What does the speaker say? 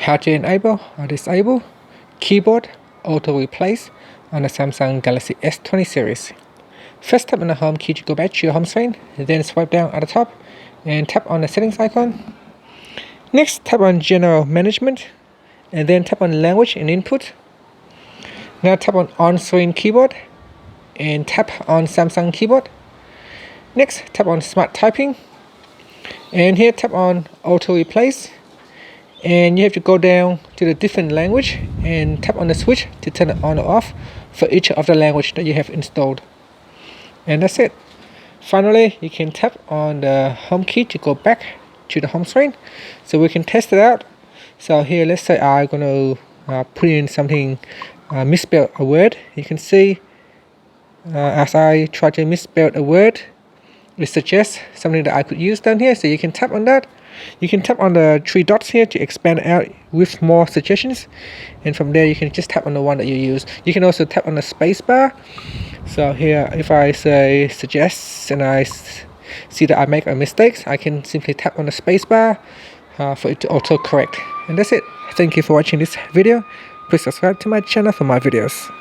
how to enable or disable keyboard auto replace on the Samsung Galaxy S20 series. First, tap on the home key to go back to your home screen, then swipe down at the top and tap on the settings icon. Next, tap on general management and then tap on language and input. Now tap on on-screen keyboard and tap on Samsung keyboard. Next, tap on smart typing and here tap on auto replace, and you have to go down to the different language and tap on the switch to turn it on or off for each of the language that you have installed. And that's it. Finally, you can tap on the home key to go back to the home screen so we can test it out. So here, let's say I'm going to put in something, misspell a word. You can see as I try to misspell a word, it suggests something that I could use down here, so you can tap on that. You can tap on the three dots here to expand out with more suggestions, and from there you can just tap on the one that you use. You can also tap on the space bar. So here, if I say suggest and I see that I make a mistake, I can simply tap on the space bar for it to auto correct. And that's it. Thank you for watching this video. Please subscribe to my channel for more videos.